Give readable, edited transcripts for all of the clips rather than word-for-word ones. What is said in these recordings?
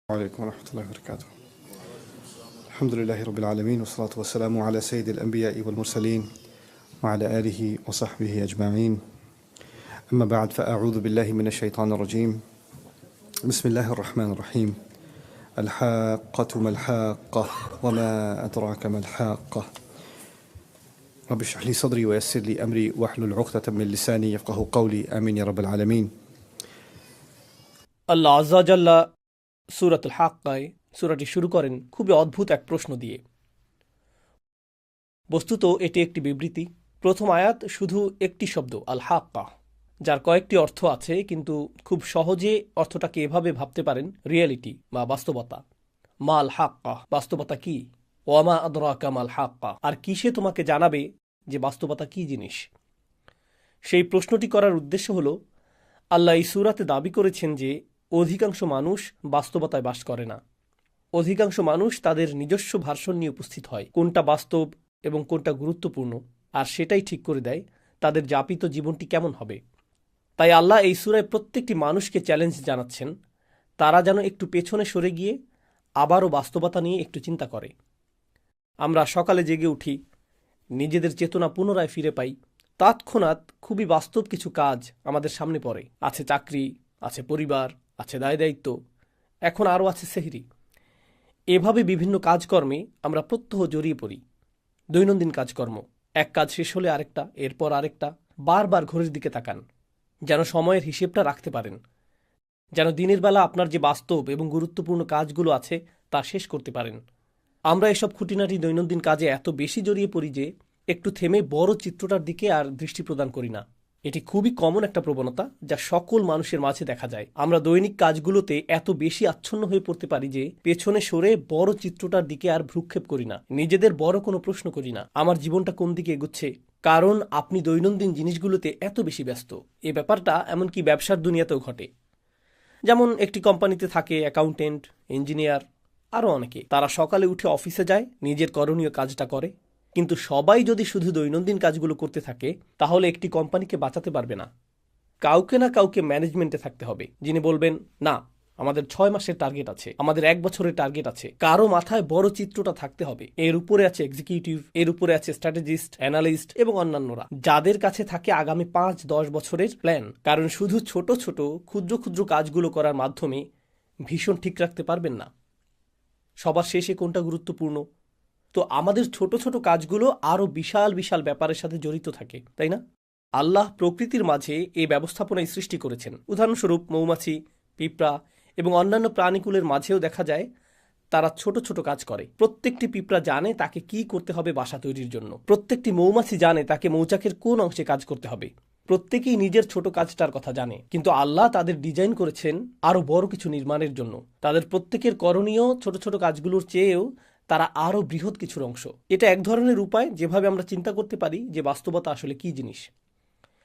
عليكم ورحمة الله وبركاته. الحمد لله رب العالمين والصلاة والسلام على سيد الأنبياء والمرسلين وعلى آله وصحبه أجمعين. أما بعد فأعوذ بالله من الشيطان الرجيم. بسم الله الرحمن الرحيم. الحاقة ما الحاقة وما أدراك ما الحاقة. رب اشرح لي صدري ويسر لي أمري واحلل عقدة من لساني يفقه قولي. آمين يا رب العالمين. আল্লাহ আজ্জা জাল্লা সূরাতুল হাক্কায় সূরাটি শুরু করেন খুবই অদ্ভুত এক প্রশ্ন দিয়ে। বস্তুত এটি একটি বিবৃতি। প্রথম আয়াত শুধু একটি শব্দ আল হাক্কা, যার কয়েকটি অর্থ আছে, কিন্তু খুব সহজে অর্থটাকে এভাবে ভাবতে পারেন রিয়েলিটি বা বাস্তবতা। মাল হাক্কা, বাস্তবতা কি? ওয়ামা আদরাকা মাল হাক্কা, আর কিসে তোমাকে জানাবে যে বাস্তবতা কি জিনিস? সেই প্রশ্নটি করার উদ্দেশ্য হলো, আল্লাহ এই সূরাতে দাবি করেছেন যে অধিকাংশ মানুষ বাস্তবতায় বাস করে না। অধিকাংশ মানুষ তাদের নিজস্ব ভার্সন নিয়ে উপস্থিত হয়, কোনটা বাস্তব এবং কোনটা গুরুত্বপূর্ণ, আর সেটাই ঠিক করে দেয় তাদের যাপিত জীবনটি কেমন হবে। তাই আল্লাহ এই সূরায় প্রত্যেকটি মানুষকে চ্যালেঞ্জ জানাচ্ছেন, তারা যেন একটু পেছনে সরে গিয়ে আবারও বাস্তবতা নিয়ে একটু চিন্তা করে। আমরা সকালে জেগে উঠি, নিজেদের চেতনা পুনরায় ফিরে পাই, তৎক্ষণাৎ খুবই বাস্তব কিছু কাজ আমাদের সামনে পড়ে। আছে চাকরি, আছে পরিবার, আছে দায় দায়িত্ব, এখন আরও আছে সেহরি। এভাবে বিভিন্ন কাজকর্মে আমরা প্রত্যহ জড়িয়ে পড়ি। দৈনন্দিন কাজকর্ম, এক কাজ শেষ হলে আরেকটা, এরপর আরেকটা। বারবার ঘড়ির দিকে তাকান, যেন সময়ের হিসেবটা রাখতে পারেন, যেন দিনের বেলা আপনার যে বাস্তব এবং গুরুত্বপূর্ণ কাজগুলো আছে তা শেষ করতে পারেন। আমরা এসব খুঁটিনাটি দৈনন্দিন কাজে এত বেশি জড়িয়ে পড়ি যে একটু থেমে বড় চিত্রটার দিকে আর দৃষ্টি প্রদান করি না। এটি খুবই কমন একটা প্রবণতা যা সকল মানুষের মাঝে দেখা যায়। আমরা দৈনিক কাজগুলোতে এত বেশি আচ্ছন্ন হয়ে পড়তে পারি যে পেছনে সরে বড় চিত্রটার দিকে আর ভ্রুক্ষেপ করি না, নিজেদের বড় কোনো প্রশ্ন করি না, আমার জীবনটা কোন দিকে এগোচ্ছে। কারণ আপনি দৈনন্দিন জিনিসগুলোতে এত বেশি ব্যস্ত। এই ব্যাপারটা এমনকি ব্যবসার দুনিয়াতেও ঘটে। যেমন একটি কোম্পানিতে থাকে অ্যাকাউন্টেন্ট, ইঞ্জিনিয়ার, আরও অনেকে। তারা সকালে উঠে অফিসে যায়, নিজের করণীয় কাজটা করে। কিন্তু সবাই যদি শুধু দৈনন্দিন কাজগুলো করতে থাকে, তাহলে একটি কোম্পানিকে বাঁচাতে পারবে না। কাউকে না কাউকে ম্যানেজমেন্টে থাকতে হবে, যিনি বলবেন, না, আমাদের 6 মাসের টার্গেট আছে, আমাদের 1 বছরের টার্গেট আছে। কারো মাথায় বড় চিত্রটা থাকতে হবে। এর উপরে আছে এক্সিকিউটিভ, এর উপরে আছে স্ট্র্যাটেজিস্ট, অ্যানালিস্ট এবং অন্যান্যরা, যাদের কাছে থাকে আগামী 5-10 বছরের প্ল্যান। কারণ শুধু ছোট ছোট ক্ষুদ্র ক্ষুদ্র কাজগুলো করার মাধ্যমে ভীষণ ঠিক রাখতে পারবেন না সবার শেষে কোনটা গুরুত্বপূর্ণ। তো আমাদের ছোট ছোট কাজগুলো আরও বিশাল বিশাল ব্যাপারের সাথে জড়িত থাকে, তাই না? আল্লাহ প্রকৃতির মাঝে এই ব্যবস্থাপনায় সৃষ্টি করেছেন। উদাহরণস্বরূপ মৌমাছি, পিঁপড়া এবং অন্যান্য প্রাণীকুলের মাঝেও দেখা যায় তারা ছোট ছোট কাজ করে। প্রত্যেকটি পিঁপড়া জানে তাকে কি করতে হবে বাসা তৈরির জন্য। প্রত্যেকটি মৌমাছি জানে তাকে মৌচাকের কোন অংশে কাজ করতে হবে। প্রত্যেকেই নিজের ছোট কাজটার কথা জানে, কিন্তু আল্লাহ তাদের ডিজাইন করেছেন আরও বড় কিছু নির্মাণের জন্য। তাদের প্রত্যেকের করণীয় ছোট ছোট কাজগুলোর চেয়েও তারা আরও বৃহৎ কিছুর অংশ। এটা এক ধরনের উপায় যেভাবে আমরা চিন্তা করতে পারি যে বাস্তবতা আসলে কি জিনিস।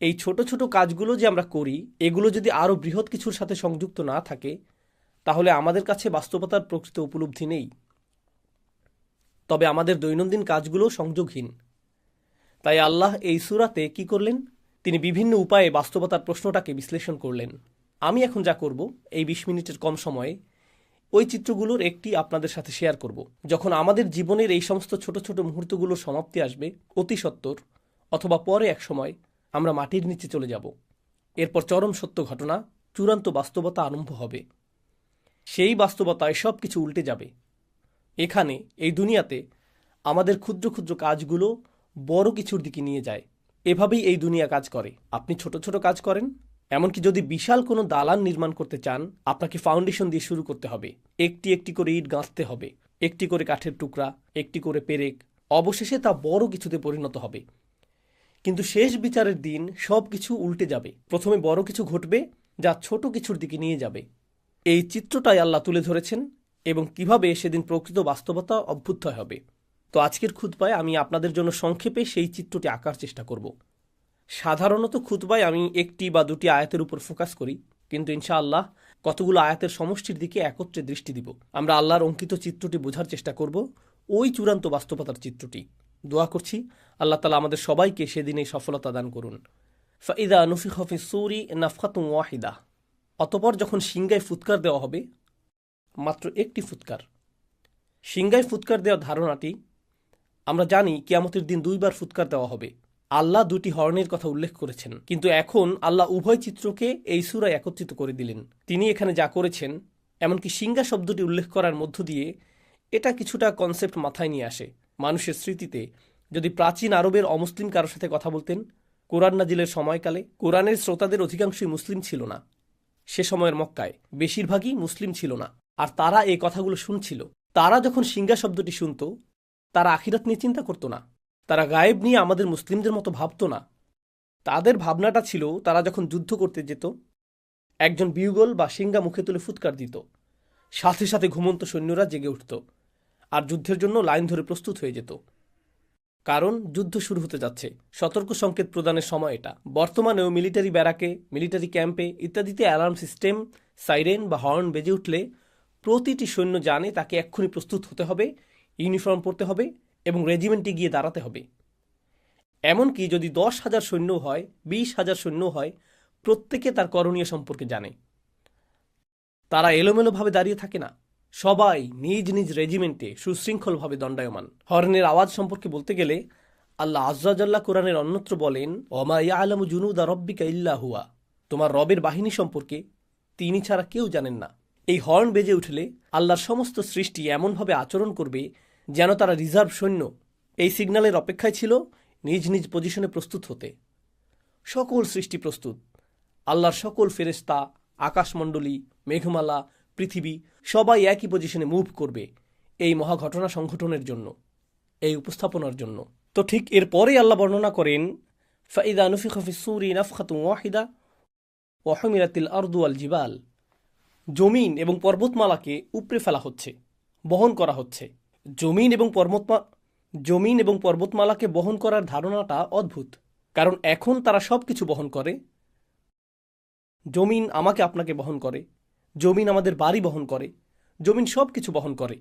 এই ছোট ছোট কাজগুলো যে আমরা করি, এগুলো যদি আরও বৃহৎ কিছুর সাথে সংযুক্ত না থাকে, তাহলে আমাদের কাছে বাস্তবতার প্রকৃত উপলব্ধি নেই। তবে আমাদের দৈনন্দিন কাজগুলো সংযোগহীন। তাই আল্লাহ এই সূরাতে কি করলেন? তিনি বিভিন্ন উপায়ে বাস্তবতার প্রশ্নটাকে বিশ্লেষণ করলেন। আমি এখন যা করব, এই 20 মিনিটের কম সময়ে ওই চিত্রগুলোর একটি আপনাদের সাথে শেয়ার করব। যখন আমাদের জীবনের এই সমস্ত ছোট ছোট মুহূর্তগুলোর সমাপ্তি আসবে অতি সত্বর, অথবা পরে এক সময় আমরা মাটির নিচে চলে যাব, এরপর চরম সত্য ঘটনা, চূড়ান্ত বাস্তবতা আরম্ভ হবে। সেই বাস্তবতায় সব কিছু উল্টে যাবে। এখানে এই দুনিয়াতে আমাদের ক্ষুদ্র ক্ষুদ্র কাজগুলো বড় কিছুর দিকে নিয়ে যায়। এভাবেই এই দুনিয়া কাজ করে। আপনি ছোট ছোট কাজ করেন, এমনকি যদি বিশাল কোনো দালান নির্মাণ করতে চান, আপনাকে ফাউন্ডেশন দিয়ে শুরু করতে হবে। একটি একটি করে ইট গাঁথতে হবে, একটি করে কাঠের টুকরা, একটি করে পেরেক। অবশেষে তা বড় কিছুতে পরিণত হবে। কিন্তু শেষ বিচারের দিন সব কিছু উল্টে যাবে। প্রথমে বড় কিছু ঘটবে যা ছোট কিছুর দিকে নিয়ে যাবে। এই চিত্রটাই আল্লাহ তুলে ধরেছেন এবং কিভাবে সেদিন প্রকৃত বাস্তবতা অভ্যুদয় হবে। তো আজকের খুতবায় আমি আপনাদের জন্য সংক্ষেপে সেই চিত্রটি আঁকার চেষ্টা করব। সাধারণত খুতবায় আমি একটি বা দুটি আয়াতের উপর ফোকাস করি, কিন্তু ইনশাআল্লাহ কতগুলো আয়াতের সমষ্টির দিকে একত্রে দৃষ্টি দিব। আমরা আল্লাহর অঙ্কিত চিত্রটি বোঝার চেষ্টা করব, ওই চূড়ান্ত বাস্তবতার চিত্রটি। দোয়া করছি আল্লাহ তাআলা আমাদের সবাইকে সেদিন এই সফলতা দান করুন। ফাইদা নুফিখা ফিস সূরি নাফখাতুন ওয়াহিদা, অতঃপর যখন সিংগায় ফুৎকার দেওয়া হবে, মাত্র একটি ফুৎকার। সিংগায় ফুৎকার দেওয়ার ধারণাটি, আমরা জানি কিয়ামতের দিন 2বার ফুৎকার দেওয়া হবে। আল্লাহ 2টি হর্নের কথা উল্লেখ করেছেন, কিন্তু এখন আল্লাহ উভয় চিত্রকে এই সূরায় একত্রিত করে দিলেন। তিনি এখানে যা করেছেন, এমনকি সিংগা শব্দটি উল্লেখ করার মধ্য দিয়ে এটা কিছুটা কনসেপ্ট মাথায় নিয়ে আসে। মানুষের স্মৃতিতে যদি প্রাচীন আরবের অমুসলিম কারোর সাথে কথা বলতেন কোরআন নাজিলের সময়কালে, কোরআনের শ্রোতাদের অধিকাংশই মুসলিম ছিল না। সে সময়ের মক্কায় বেশিরভাগই মুসলিম ছিল না, আর তারা এই কথাগুলো শুনছিল। তারা যখন সিংগা শব্দটি শুনত, তারা আখিরাত নিয়ে চিন্তা করত না, তারা গায়েব নিয়ে আমাদের মুসলিমদের মতো ভাবত না। তাদের ভাবনাটা ছিল, তারা যখন যুদ্ধ করতে যেত, একজন বিউগল বা সিংগা মুখে তুলে ফুৎকার দিত, সাথে সাথে ঘুমন্ত সৈন্যরা জেগে উঠত আর যুদ্ধের জন্য লাইন ধরে প্রস্তুত হয়ে যেত, কারণ যুদ্ধ শুরু হতে যাচ্ছে। সতর্ক সংকেত প্রদানের সময় এটা। বর্তমানেও মিলিটারি ব্যারাকে, মিলিটারি ক্যাম্পে ইত্যাদিতে অ্যালার্ম সিস্টেম, সাইরেন বা হর্ন বেজে উঠলে প্রতিটি সৈন্য জানে তাকে এক্ষুনি প্রস্তুত হতে হবে, ইউনিফর্ম পরতে হবে এবং রেজিমেন্টে গিয়ে দাঁড়াতে হবে। এমনকি যদি 10,000 সৈন্য হয়, 20,000 সৈন্য হয়, প্রত্যেকে তার করণীয় সম্পর্কে জানে। তারা এলোমেলোভাবে দাঁড়িয়ে থাকে না, সবাই নিজ নিজ রেজিমেন্টে সুশৃঙ্খলভাবে দণ্ডায়মান। হর্নের আওয়াজ সম্পর্কে বলতে গেলে আল্লাহ আয্যা জাল্লা কোরআনের অন্যত্র বলেন, ওমা ইয়ালামু জুনুদা রব্বিকা ইল্লা হুয়া, তোমার রবের বাহিনী সম্পর্কে তিনি ছাড়া কেউ জানেন না। এই হর্ন বেজে উঠলে আল্লাহর সমস্ত সৃষ্টি এমনভাবে আচরণ করবে যেন তারা রিজার্ভ সৈন্য। এই সিগন্যালের অপেক্ষায় ছিল নিজ নিজ পজিশনে প্রস্তুত হতে। সকল সৃষ্টি প্রস্তুত। আল্লাহর সকল ফেরেশতা, আকাশমণ্ডলী, মেঘমালা, পৃথিবী সবাই একই পজিশনে মুভ করবে এই মহাঘটনা সংঘটনের জন্য, এই উপস্থাপনার জন্য। তো ঠিক এরপরেই আল্লাহ বর্ণনা করেন, ফাইদা নুফিখা ফিস-সূরি নাফখাতুন ওয়াহিদা ওয়া হুমিলাতিল আরদু ওয়াল জিবাল, জমিন এবং পর্বতমালাকে উপড়ে ফেলা হচ্ছে, বহন করা হচ্ছে। জমিন এবং পর্বতমালাকে বহন করার ধারণাটা অদ্ভুত, কারণ এখন তারা সবকিছু বহন করে। জমিন আমাকে আপনাকে বহন করে, জমিন আমাদের বাড়ি বহন করে, জমিন সবকিছু বহন করে।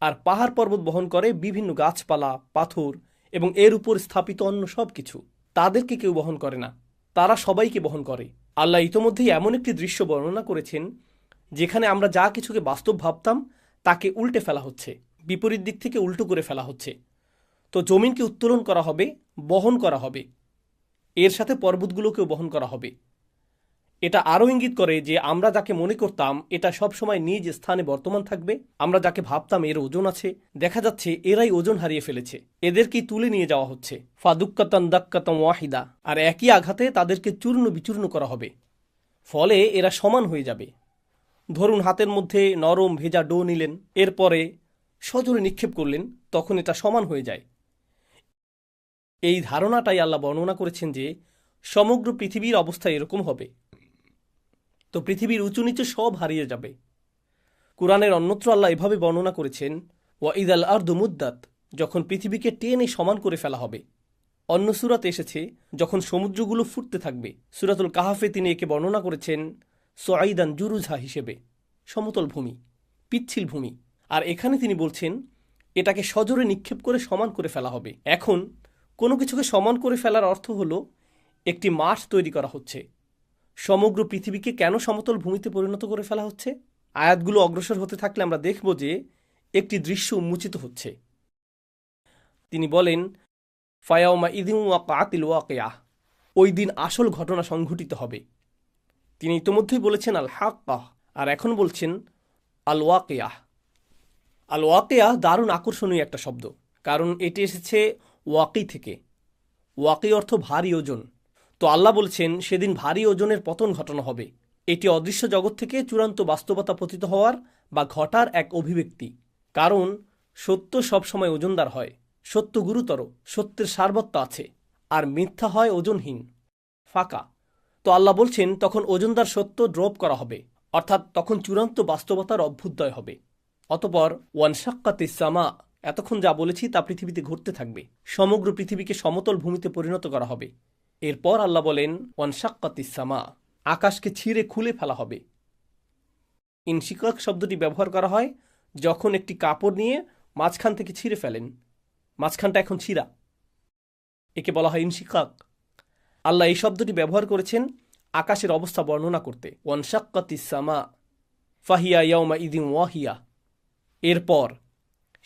আর পাহাড় পর্বত বহন করে বিভিন্ন গাছপালা, পাথর এবং এর উপর স্থাপিত অন্য সবকিছু। তাদেরকে কেউ বহন করে না, তারা সবাইকে বহন করে। আল্লাহ ইতোমধ্যেই এমন একটি দৃশ্য বর্ণনা করেছেন যেখানে আমরা যা কিছুকে বাস্তব ভাবতাম তাকে উল্টে ফেলা হচ্ছে, বিপরীত দিক থেকে উল্টো করে ফেলা হচ্ছে। তো জমিনকে উত্তোলন করা হবে, বহন করা হবে, এর সাথে পর্বতগুলোকেও বহন করা হবে। এটা আরও ইঙ্গিত করে যে আমরা যাকে মনে করতাম এটা সবসময় নিজ স্থানে বর্তমান থাকবে, আমরা যাকে ভাবতাম এর ওজন আছে, দেখা যাচ্ছে এরাই ওজন হারিয়ে ফেলেছে, এদেরকেই তুলে নিয়ে যাওয়া হচ্ছে। ফাদুক্কাতান দাক্কাতাম ওয়াহিদা, আর একই আঘাতে তাদেরকে চূর্ণ বিচূর্ণ করা হবে, ফলে এরা সমান হয়ে যাবে। ধরুন হাতের মধ্যে নরম ভেজা ডো নিলেন, এরপরে সজোরে নিক্ষেপ করলেন, তখন এটা সমান হয়ে যায়। এই ধারণাটাই আল্লাহ বর্ণনা করেছেন যে সমগ্র পৃথিবীর অবস্থা এরকম হবে। তো পৃথিবীর উঁচু নিচু সব হারিয়ে যাবে। কুরআনের অন্যত্র আল্লাহ এভাবে বর্ণনা করেছেন, ওয়াইদাল আরদু মুদ্দাত, যখন পৃথিবীকে টেনে সমান করে ফেলা হবে। অন্য সূরাতে এসেছে যখন সমুদ্রগুলো ফুটতে থাকবে। সূরাতুল কাহাফে তিনি একে বর্ণনা করেছেন সুআইদান জুরুজা হিসেবে, সমতল ভূমি, পিচ্ছিল ভূমি। আর এখানে তিনি বলছেন এটাকে সজোরে নিক্ষেপ করে সমান করে ফেলা হবে। এখন কোনো কিছুকে সমান করে ফেলার অর্থ হলো একটি মাঠ তৈরি করা হচ্ছে। সমগ্র পৃথিবীকে কেন সমতল ভূমিতে পরিণত করে ফেলা হচ্ছে? আয়াতগুলো অগ্রসর হতে থাকলে আমরা দেখব যে একটি দৃশ্য উন্মোচিত হচ্ছে। তিনি বলেন, ফায়াউমা ইদিন ওয়াকাতিল ওয়াকিয়াহ, ওই দিন আসল ঘটনা সংঘটিত হবে। তিনি ইতোমধ্যেই বলেছেন আল হাক্কাহ, আর এখন বলছেন আল ওয়াকিয়াহ। আল ওয়াকিয়াহ দারুণ আকর্ষণীয় একটা শব্দ, কারণ এটি এসেছে ওয়াকি থেকে। ওয়াকি অর্থ ভারী ওজন। তো আল্লাহ বলছেন সেদিন ভারী ওজনের পতন ঘটানো হবে। এটি অদৃশ্য জগৎ থেকে চূড়ান্ত বাস্তবতা পতিত হওয়ার বা ঘটার এক অভিব্যক্তি। কারণ সত্য সবসময় ওজনদার হয়, সত্য গুরুতর, সত্যের সারবত্তা আছে, আর মিথ্যা হয় ওজনহীন, ফাঁকা। তো আল্লাহ বলছেন তখন ওজনদার সত্য ড্রপ করা হবে, অর্থাৎ তখন চূড়ান্ত বাস্তবতার অভ্যুদয় হবে। অতপর ওয়ানশাক্কাতিস সামা, এতক্ষণ যা বলেছি তা পৃথিবীতে ঘটতে থাকবে। সমগ্র পৃথিবীকে সমতল ভূমিতে পরিণত করা হবে। এরপর আল্লাহ বলেন ওয়ানশাক্কাতিস সামা, আকাশকে ছিঁড়ে খুলে ফেলা হবে। ইনশিকাক শব্দটি ব্যবহার করা হয় যখন একটি কাপড় নিয়ে মাঝখান থেকে ছিঁড়ে ফেলেন, মাঝখানটা এখন ছিঁড়া, একে বলা হয় ইনশিকাক। আল্লাহ এই শব্দটি ব্যবহার করেছেন আকাশের অবস্থা বর্ণনা করতে। ওয়ানশাক্কাতিস সামা, ফাহিয়া ইয়াউমা ইদিন ওয়াহিয়া, এরপর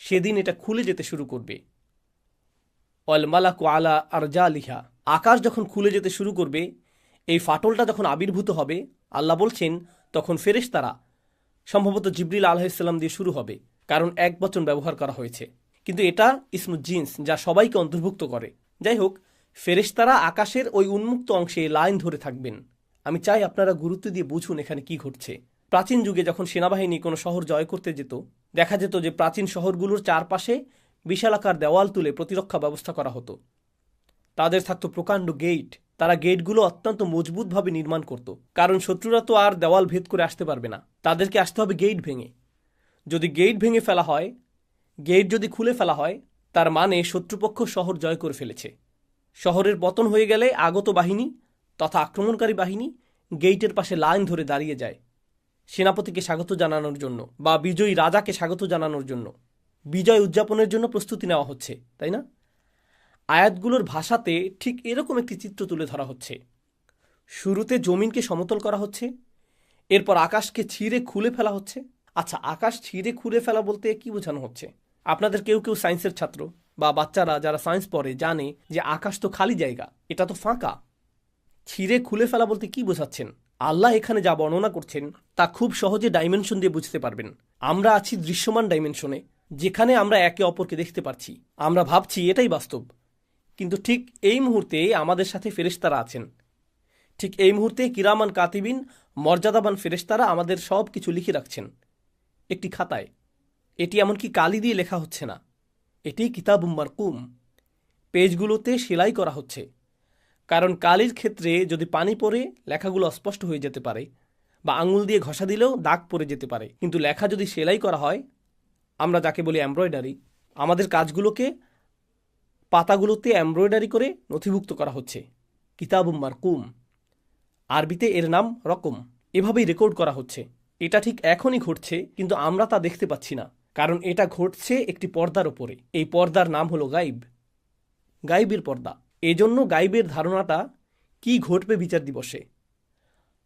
সেদিন এটা খুলে যেতে শুরু করবে। ওয়াল মালাকু আলা আরজালিহা, আকাশ যখন খুলে যেতে শুরু করবে, এই ফাটলটা যখন আবির্ভূত হবে, আল্লাহ বলছেন তখন ফেরেশতারা, সম্ভবত জিবরিল আলাইহিসসালাম দিয়ে শুরু হবে, কারণ এক বচন ব্যবহার করা হয়েছে, কিন্তু এটা ইসমু জিন্স, যা সবাইকে অন্তর্ভুক্ত করে। যাই হোক, ফেরেশতারা আকাশের ওই উন্মুক্ত অংশে লাইন ধরে থাকবেন। আমি চাই আপনারা গুরুত্ব দিয়ে বুঝুন এখানে কি ঘটছে। প্রাচীন যুগে যখন সেনাবাহিনী কোনো শহর জয় করতে যেত, দেখা যেত যে প্রাচীন শহরগুলোর চারপাশে বিশালাকার দেওয়াল তুলে প্রতিরক্ষা ব্যবস্থা করা হতো। তাদের থাকতো প্রকাণ্ড গেট, তারা গেটগুলো অত্যন্ত মজবুতভাবে নির্মাণ করত, কারণ শত্রুরা তো আর দেওয়াল ভেদ করে আসতে পারবে না, তাদেরকে আসতে হবে গেট ভেঙে। যদি গেট ভেঙে ফেলা হয়, গেট যদি খুলে ফেলা হয়, তার মানে শত্রুপক্ষ শহর জয় করে ফেলেছে। শহরের পতন হয়ে গেলে আগত বাহিনী তথা আক্রমণকারী বাহিনী গেইটের পাশে লাইন ধরে দাঁড়িয়ে যায়, সেনাপতিকে স্বাগত জানানোর জন্য বা বিজয়ী রাজাকে স্বাগত জানানোর জন্য, বিজয় উদযাপনের জন্য প্রস্তুতি নেওয়া হচ্ছে, তাই না? আয়াতগুলোর ভাষাতে ঠিক এরকম একটি চিত্র তুলে ধরা হচ্ছে। শুরুতে জমিনকে সমতল করা হচ্ছে, এরপর আকাশকে ছিঁড়ে খুলে ফেলা হচ্ছে। আচ্ছা, আকাশ ছিঁড়ে খুলে ফেলা বলতে কি বোঝানো হচ্ছে? আপনাদের কেউ কেউ সায়েন্সের ছাত্র বা বাচ্চারা যারা সায়েন্স পড়ে জানে যে আকাশ তো খালি জায়গা, এটা তো ফাঁকা। ছিঁড়ে খুলে ফেলা বলতে কি বোঝাচ্ছেন? আল্লাহ এখানে যা বর্ণনা করছেন তা খুব সহজে ডাইমেনশন দিয়ে বুঝতে পারবেন। আমরা আছি দৃশ্যমান ডাইমেনশনে, যেখানে আমরা একে অপরকে দেখতে পাচ্ছি, আমরা ভাবছি এটাই বাস্তব। কিন্তু ঠিক এই মুহূর্তে আমাদের সাথে ফেরেশতারা আছেন। ঠিক এই মুহূর্তে কিরামান কাতিবিন, মর্যাদাবান ফেরেশতারা আমাদের সব কিছু লিখে রাখছেন একটি খাতায়। এটি এমনকি কালি দিয়ে লেখা হচ্ছে না, এটি কিতাবুম মারকুম, পেজগুলোতে সেলাই করা হচ্ছে। কারণ কালির ক্ষেত্রে যদি পানি পড়ে লেখাগুলো অস্পষ্ট হয়ে যেতে পারে, বা আঙুল দিয়ে ঘষা দিলেও দাগ পড়ে যেতে পারে। কিন্তু লেখা যদি সেলাই করা হয়, আমরা যাকে বলি এমব্রয়ডারি, আমাদের কাজগুলোকে পাতাগুলোতে এমব্রয়ডারি করে নথিভুক্ত করা হচ্ছে। কিতাবুম মারকুম, আরবিতে এর নাম রকম। এভাবেই রেকর্ড করা হচ্ছে। এটা ঠিক এখনই ঘটছে, কিন্তু আমরা তা দেখতে পাচ্ছি না, কারণ এটা ঘটছে একটি পর্দার ওপরে। এই পর্দার নাম হলো গাইব, গাইবের পর্দা। এজন্য গাইবের ধারণাটা কি ঘটবে বিচার দিবসে।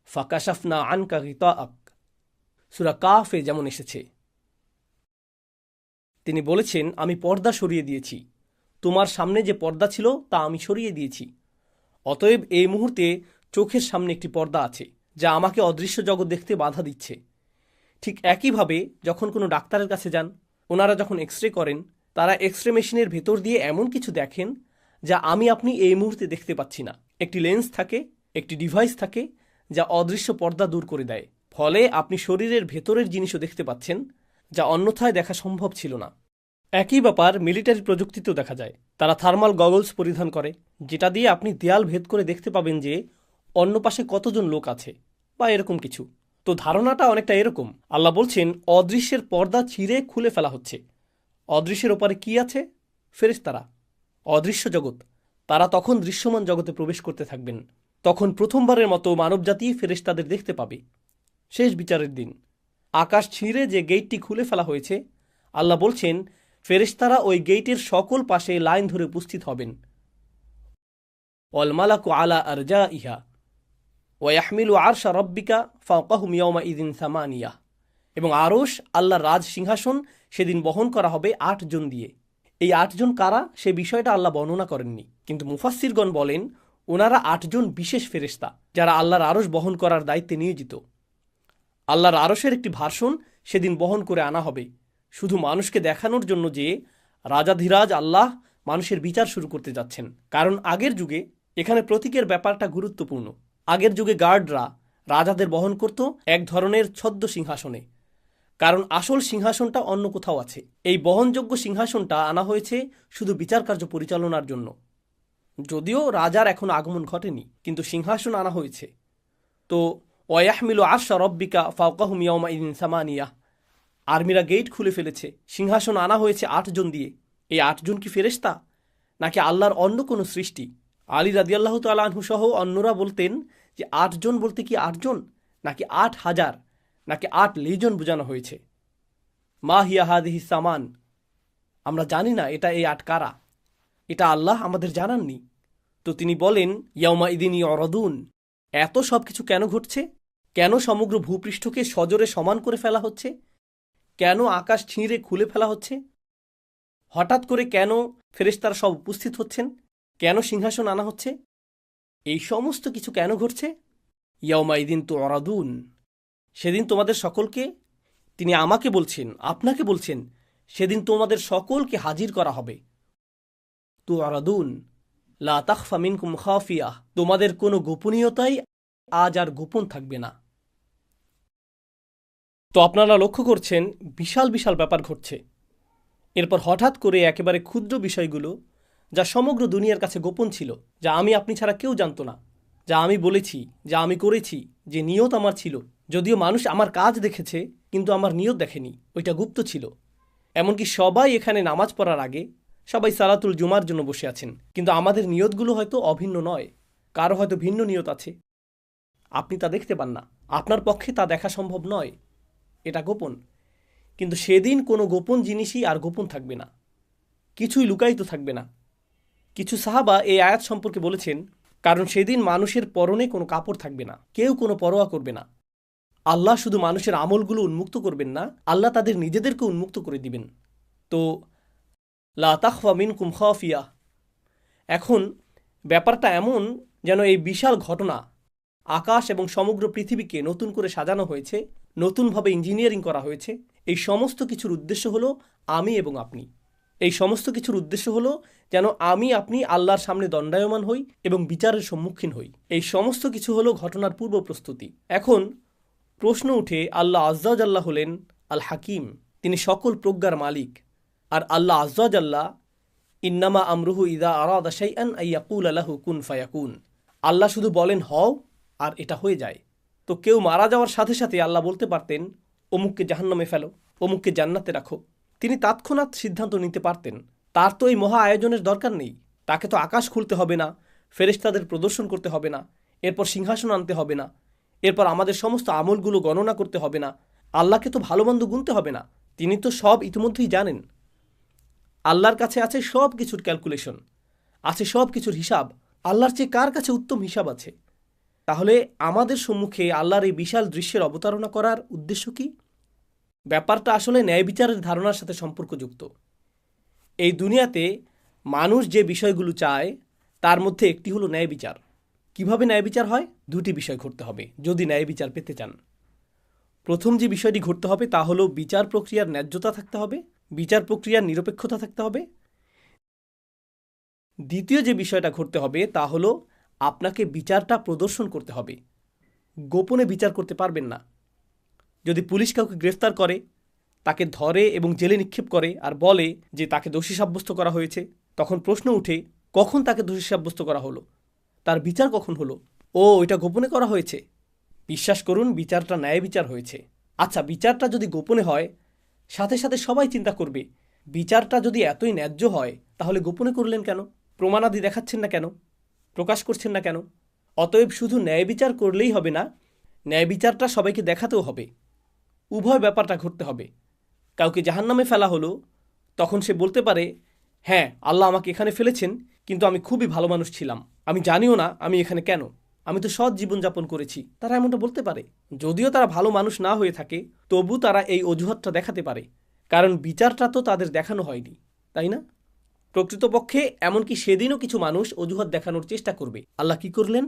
ফাকাশাফনা আনকা গিতাআক, সূরা কাফে যেমন এসেছে। তিনি বলেছেন, আমি পর্দা সরিয়ে দিয়েছি, তোমার সামনে যে পর্দা ছিল তা আমি সরিয়ে দিয়েছি। অতএব এই মুহূর্তে চোখের সামনে একটি পর্দা আছে, যা আমাকে অদৃশ্য জগৎ দেখতে বাধা দিচ্ছে। ঠিক একইভাবে যখন কোনো ডাক্তারের কাছে যান, ওনারা যখন এক্স রে করেন, তারা এক্স রে মেশিনের ভেতর দিয়ে এমন কিছু দেখেন যা আমি আপনি এই মুহূর্তে দেখতে পাচ্ছি না। একটি লেন্স থাকে, একটি ডিভাইস থাকে, যা অদৃশ্য পর্দা দূর করে দেয়। ফলে আপনি শরীরের ভেতরের জিনিসও দেখতে পাচ্ছেন, যা অন্যথায় দেখা সম্ভব ছিল না। একই ব্যাপার মিলিটারি প্রযুক্তিতেও দেখা যায়। তারা থার্মাল গগলস পরিধান করে, যেটা দিয়ে আপনি দেয়াল ভেদ করে দেখতে পাবেন যে অন্য পাশে কতজন লোক আছে, বা এরকম কিছু। তো ধারণাটা অনেকটা এরকম। আল্লাহ বলছেন, অদৃশ্যের পর্দা ছিঁড়ে খুলে ফেলা হচ্ছে। অদৃশ্যের ওপারে কি আছে? ফেরেশতারা, অদৃশ্য জগৎ। তারা তখন দৃশ্যমান জগতে প্রবেশ করতে থাকবেন। তখন প্রথমবারের মতো মানবজাতি ফেরেশতাদের দেখতে পাবে। শেষ বিচারের দিন আকাশ ছিঁড়ে যে গেটটি খুলে ফেলা হয়েছে, আল্লাহ বলছেন ফেরেশতারা ওই গেটের সকল পাশে লাইন ধরে উপস্থিত হবেন। ওয়াল মালাকু আলা আরজাইহা ওয়া ইয়াহমিলু আরশা রাব্বিকা ফাওকাহুম ইয়াওমা ইযিন সামানিয়া, এবং আরশ, আল্লাহর রাজ সিংহাসন, সেদিন বহন করা হবে ৮ জন দিয়ে। এই ৮ জন কারা সে বিষয়টা আল্লাহ বর্ণনা করেননি, কিন্তু মুফাসসিরগণ বলেন ওনারা ৮ জন বিশেষ ফেরেশতা, যারা আল্লাহর আরশ বহন করার দায়িত্বে নিয়োজিত। আল্লাহর আরশের একটি ভার্সন সেদিন বহন করে আনা হবে, শুধু মানুষকে দেখানোর জন্য যে রাজাধিরাজ আল্লাহ মানুষের বিচার শুরু করতে যাচ্ছেন। কারণ আগের যুগে এখানে প্রতীকের ব্যাপারটা গুরুত্বপূর্ণ। আগের যুগে গার্ডরা রাজাদের বহন করত এক ধরনের ছদ্ম সিংহাসনে, কারণ আসল সিংহাসনটা অন্য কোথাও আছে। এই বহনযোগ্য সিংহাসনটা আনা হয়েছে শুধু বিচার কার্য পরিচালনার জন্য। যদিও রাজার এখন আগমন ঘটেনি, কিন্তু সিংহাসন আনা হয়েছে। তো ওয়াহমিলু আরশা রাব্বিকা ফাওকাহুম ইয়াওমা ইযিন সামানিয়া, আর্মিরা গেট খুলে ফেলেছে, সিংহাসন আনা হয়েছে ৮ জন দিয়ে। এই ৮ জন কি ফেরেশতা, নাকি আল্লাহর অন্য কোনো সৃষ্টি? আলী রাদিয়াল্লাহু তাআলা আনহু সহ অন্যরা বলতেন যে ৮ জন বলতে কি ৮ জন, নাকি ৮,০০০, নাকি ৮ লেজন বোঝানো হয়েছে। মা হিয়া হাদিহি সামান, আমরা জানি না এটা এই ৮ কারা, এটা আল্লাহ আমাদের জানাননি। তো তিনি বলেন ইয়াউমা ইদিন ইউরাদুন, এত সব কিছু কেন ঘটছে? কেন সমগ্র ভূপৃষ্ঠকে সজোরে সমান করে ফেলা হচ্ছে? কেন আকাশ ছিঁড়ে খুলে ফেলা হচ্ছে? হঠাৎ করে কেন ফেরেশতারা সব উপস্থিত হচ্ছেন? কেন সিংহাসন আনা হচ্ছে? এই সমস্ত কিছু কেন ঘটছে? ইয়াউমাইদিন তুরাদুন, সেদিন তোমাদের সকলকে, তিনি আমাকে বলছেন, আপনাকে বলছেন, সেদিন তোমাদের সকলকে হাজির করা হবে। তুরাদুন লা তাখফা মিনকুম খাফিয়াহ, তোমাদের কোনো গোপনীয়তাই আজ আর গোপন থাকবে না। তো আপনারা লক্ষ্য করছেন বিশাল বিশাল ব্যাপার ঘটছে। এরপর হঠাৎ করে একেবারে ক্ষুদ্র বিষয়গুলো, যা সমগ্র দুনিয়ার কাছে গোপন ছিল, যা আমি আপনি ছাড়া কেউ জানতো না, যা আমি বলেছি, যা আমি করেছি, যে নিয়ত আমার ছিল, যদিও মানুষ আমার কাজ দেখেছে কিন্তু আমার নিয়ত দেখেনি, ওইটা গুপ্ত ছিল। এমনকি সবাই এখানে নামাজ পড়ার আগে সবাই সালাতুল জুমার জন্য বসে আছেন, কিন্তু আমাদের নিয়তগুলো হয়তো অভিন্ন নয়, কারো হয়তো ভিন্ন নিয়ত আছে। আপনি তা দেখতে পান না, আপনার পক্ষে তা দেখা সম্ভব নয়, এটা গোপন। কিন্তু সেদিন কোনো গোপন জিনিসই আর গোপন থাকবে না, কিছুই লুকায়িত থাকবে না। কিছু সাহাবা এই আয়াত সম্পর্কে বলেছেন, কারণ সেদিন মানুষের পরনে কোনো কাপড় থাকবে না, কেউ কোনো পরোয়া করবে না। আল্লাহ শুধু মানুষের আমলগুলো উন্মুক্ত করবেন না, আল্লাহ তাদের নিজেদেরকে উন্মুক্ত করে দিবেন। তো লা তাখফা মিনকুম খাফিয়া, এখন ব্যাপারটা এমন যেন এই বিশাল ঘটনা, আকাশ এবং সমগ্র পৃথিবীকে নতুন করে সাজানো হয়েছে, নতুনভাবে ইঞ্জিনিয়ারিং করা হয়েছে। এই সমস্ত কিছুর উদ্দেশ্য হলো আমি এবং আপনি। এই সমস্ত কিছুর উদ্দেশ্য হলো যেন আমি আপনি আল্লাহর সামনে দণ্ডায়মান হই এবং বিচারের সম্মুখীন হই। এই সমস্ত কিছু হলো ঘটনার পূর্ব প্রস্তুতি। এখন প্রশ্ন উঠে, আল্লাহ আজ্জাওয়াজাল্লাহ হলেন আল হাকিম, তিনি সকল প্রজ্ঞার মালিক। আর আল্লাহ আজ্জাওয়াজাল্লাহ ইন্নামা আমরুহু ইদা আরাদা শাইআন আইয়াকুল লাহু কুন ফায়াকুন, আল্লাহ শুধু বলেন হও আর এটা হয়ে যায়। তো কেউ মারা যাওয়ার সাথে সাথে আল্লাহ বলতে পারতেন অমুককে জাহান্নামে ফেলো, অমুককে জান্নাতে রাখো। তিনি তৎক্ষণাৎ সিদ্ধান্ত নিতে পারতেন। তার তো এই মহা আয়োজনের দরকার নেই। তাকে তো আকাশ খুলতে হবে না, ফেরেশতাদের প্রদর্শন করতে হবে না, এরপর সিংহাসন আনতে হবে না, এরপর আমাদের সমস্ত আমলগুলো গণনা করতে হবে না, আল্লাহকে তো ভালো মন্দ গুনতে হবে না। তিনি তো সব ইতিমধ্যেই জানেন। আল্লাহর কাছে আছে সব কিছুর ক্যালকুলেশন, আছে সব কিছুর হিসাব। আল্লাহর চেয়ে কার কাছে উত্তম হিসাব আছে? তাহলে আমাদের সম্মুখে আল্লাহর এই বিশাল দৃশ্যের অবতারণা করার উদ্দেশ্য কি? ব্যাপারটা আসলে ন্যায় বিচারের ধারণার সাথে সম্পর্কযুক্ত। এই দুনিয়াতে মানুষ যে বিষয়গুলো চায় তার মধ্যে একটি হলো ন্যায় বিচার। কিভাবে ন্যায় বিচার হয়? দুটি বিষয় ঘটতে হবে যদি ন্যায় বিচার পেতে চান। প্রথম যে বিষয়টি ঘটতে হবে তা হলো বিচার প্রক্রিয়ার ন্যায্যতা থাকতে হবে, বিচার প্রক্রিয়ার নিরপেক্ষতা থাকতে হবে। দ্বিতীয় যে বিষয়টা ঘটতে হবে তা হলো আপনাকে বিচারটা প্রদর্শন করতে হবে। গোপনে বিচার করতে পারবেন না। যদি পুলিশ কাউকে গ্রেফতার করে, তাকে ধরে এবং জেলে নিক্ষেপ করে আর বলে যে তাকে দোষী সাব্যস্ত করা হয়েছে, তখন প্রশ্ন উঠে কখন তাকে দোষী সাব্যস্ত করা হলো, তার বিচার কখন হলো? ও, এটা গোপনে করা হয়েছে। বিশ্বাস করুন, বিচারটা ন্যায় বিচার হয়েছে। আচ্ছা, বিচারটা যদি গোপনে হয়, সাথে সাথে সবাই চিন্তা করবে বিচারটা যদি এতই ন্যায্য হয় তাহলে গোপনে করলেন কেন? প্রমাণাদি দেখাচ্ছেন না কেন? প্রকাশ করছেন না কেন? অতএব শুধু ন্যায় বিচার করলেই হবে না, ন্যায় বিচারটা সবাইকে দেখাতেও হবে। উভয় ব্যাপারটা ঘটতে হবে। কাউকে জাহান্নামে ফেলা হলো, তখন সে বলতে পারে, হ্যাঁ, আল্লাহ আমাকে এখানে ফেলেছেন, কিন্তু আমি খুবই ভালো মানুষ ছিলাম, আমি জানিও না আমি এখানে কেন, আমি তো সৎ জীবনযাপন করেছি। তারা এমনটা বলতে পারে। যদিও তারা ভালো মানুষ না হয়ে থাকে, তবু তারা এই অজুহাতটা দেখাতে পারে, কারণ বিচারটা তো তাদের দেখানো হয়নি, তাই না? প্রকৃতপক্ষে এমনকি সেদিনও কিছু মানুষ অজুহাত দেখানোর চেষ্টা করবে। আল্লাহ কি করলেন?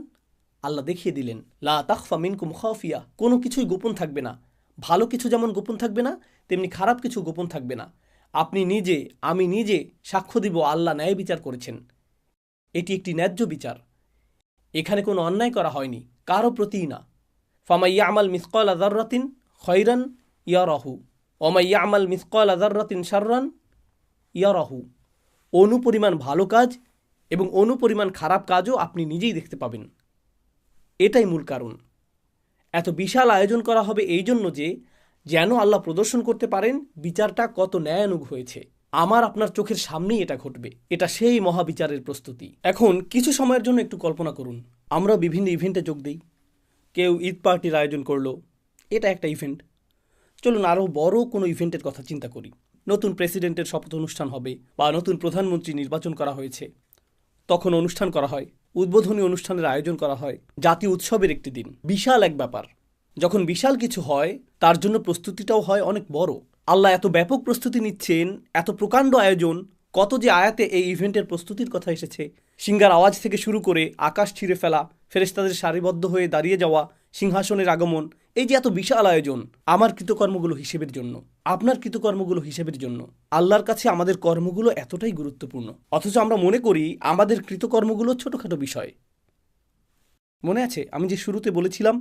আল্লাহ দেখিয়ে দিলেন, লা তাখফা মিনকুম খাফিয়া, কোনো কিছুই গোপন থাকবে না। ভালো কিছু যেমন গোপন থাকবে না, তেমনি খারাপ কিছু গোপন থাকবে না। আপনি নিজে, আমি নিজে সাক্ষ্য দিব আল্লাহ ন্যায় বিচার করেছেন। এটি একটি ন্যায্য বিচার। এখানে কোনো অন্যায় করা হয়নি, কারো প্রতিই না। ফামান ইয়ামাল মিসকালা যাররাতিন খায়রান ইয়ারাহু ওয়া মান ইয়ামাল মিসকালা যাররাতিন শাররান ইয়ারাহু। অনুপরিমাণ ভালো কাজ এবং অনুপরিমাণ খারাপ কাজও আপনি নিজেই দেখতে পাবেন। এটাই মূল কারণ। এত বিশাল আয়োজন করা হবে এই জন্য যে যেন আল্লাহ প্রদর্শন করতে পারেন বিচারটা কত ন্যায়ানুগ হয়েছে। আমার আপনার চোখের সামনেই এটা ঘটবে। এটা সেই মহাবিচারের প্রস্তুতি। এখন কিছু সময়ের জন্য একটু কল্পনা করুন, আমরা বিভিন্ন ইভেন্টে যোগ দিই। কেউ ঈদ পার্টির আয়োজন করলো, এটা একটা ইভেন্ট। চলুন আরও বড় কোনো ইভেন্টের কথা চিন্তা করি। নতুন প্রেসিডেন্টের শপথ অনুষ্ঠান হবে বা নতুন প্রধানমন্ত্রী নির্বাচন করা হয়েছে, তখন অনুষ্ঠান করা হয়, উদ্বোধনী অনুষ্ঠানের আয়োজন করা হয়, জাতীয় উৎসবের একটি দিন, বিশাল এক ব্যাপার। যখন বিশাল কিছু হয় তার জন্য প্রস্তুতিটাও হয় অনেক বড়। আল্লাহ এত ব্যাপক প্রস্তুতি নিচ্ছেন, এত প্রকাণ্ড আয়োজন। কত যে আয়াতে এই ইভেন্টের প্রস্তুতির কথা এসেছে। সিংহার আওয়াজ থেকে শুরু করে আকাশ ছিঁড়ে ফেলা, ফেরেশতাদের সারিবদ্ধ হয়ে দাঁড়িয়ে যাওয়া, সিংহাসনের আগমন, এই যে এত বিশাল আয়োজন আমার কৃতকর্মগুলো হিসেবের জন্য, আপনার কৃতকর্মগুলো হিসেবের জন্য। আল্লাহর কাছে আমাদের কর্মগুলো এতটাই গুরুত্বপূর্ণ, অথচ আমরা মনে করি আমাদের কৃতকর্মগুলো ছোটখাটো বিষয়। মনে আছে আমি যে শুরুতে বলেছিলাম,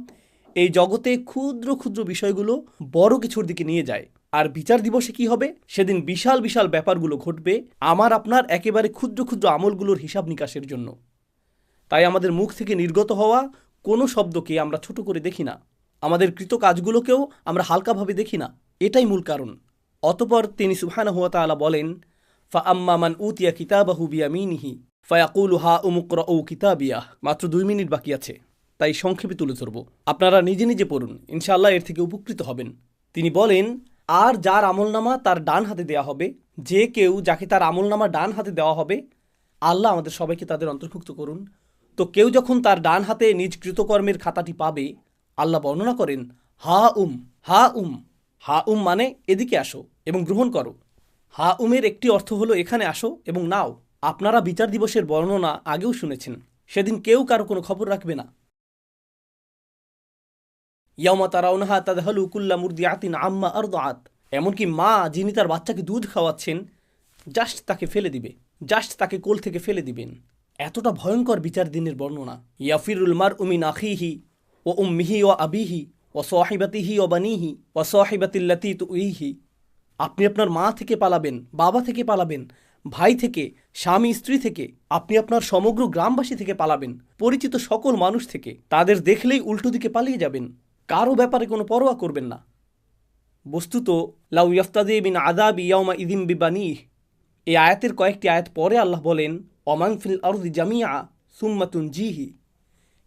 এই জগতে ক্ষুদ্র ক্ষুদ্র বিষয়গুলো বড় কিছুর দিকে নিয়ে যায়। আর বিচার দিবসে কি হবে? সেদিন বিশাল বিশাল ব্যাপারগুলো ঘটবে আমার আপনার একেবারে ক্ষুদ্র ক্ষুদ্র আমলগুলোর হিসাব নিকাশের জন্য। তাই আমাদের মুখ থেকে নির্গত হওয়া কোনো শব্দকে আমরা ছোট করে দেখি না, আমাদের কৃত কাজগুলোকেও আমরা হালকাভাবে দেখি না। এটাই মূল কারণ। অতঃপর তিনি সুবহানাহু ওয়া তাআলা বলেন, ফাআম্মা মান উতিয়া কিতাবাহু বিয়ামিনিহি ফায়াকুলু হাউম ইকরাউ কিতাবিয়াহ। মাত্র 2 মিনিট বাকি আছে, তাই সংক্ষেপে তুলে ধরব। আপনারা নিজে নিজে পড়ুন, ইনশাআল্লাহ এর থেকে উপকৃত হবেন। তিনি বলেন, আর যার আমলনামা তার ডান হাতে দেওয়া হবে, যে কেউ যাকে তার আমলনামা ডান হাতে দেওয়া হবে, আল্লাহ আমাদের সবাইকে তাদের অন্তর্ভুক্ত করুন। তো কেউ যখন তার ডান হাতে নিজ কৃতকর্মের খাতাটি পাবে, আল্লাহ বর্ণনা করেন, হা উম মানে এদিকে আসো এবং গ্রহণ করো। হা উমের একটি অর্থ হলো এখানে আসো এবং নাও। আপনারা বিচার দিবসের বর্ণনা আগেও শুনেছেন। সেদিন কেউ কারো কোনো খবর রাখবে না। ইয়াউমা তারাউনাহা তাযহালু কুল্লু মুরদিআতিন আম্মা আরদাআত। এমনকি মা যিনি তার বাচ্চাকে দুধ খাওয়াচ্ছেন, জাস্ট তাকে ফেলে দিবে, জাস্ট তাকে কোল থেকে ফেলে দিবেন। এতটা ভয়ঙ্কর বিচার দিনের বর্ণনা। ইয়াফিরুল মারউ মিন আখিহি ওয়া উম্মিহি ওয়া আবিহি ওয়া সাহিবাতিহি ওয়া বানিহি ওয়া সাহিবাতিল্লাতী তুইহি। আপনি আপনার মা থেকে পালাবেন, বাবা থেকে পালাবেন, ভাই থেকে, স্বামী স্ত্রী থেকে, আপনি আপনার সমগ্র গ্রামবাসী থেকে পালাবেন, পরিচিত সকল মানুষ থেকে। তাদের দেখলেই উল্টো দিকে পালিয়ে যাবেন, কারো ব্যাপারে কোনো পরোয়া করবেন না। বস্তুত লাউ ইয়াফতাদি মিন আযাবি ইয়াউমা ইযিম বিবানিহ। এই আয়াতের কয়েকটি আয়াত পরে আল্লাহ বলেন, ওমান ফিল আরদি জামিআ সুম্মা তুনজিহি।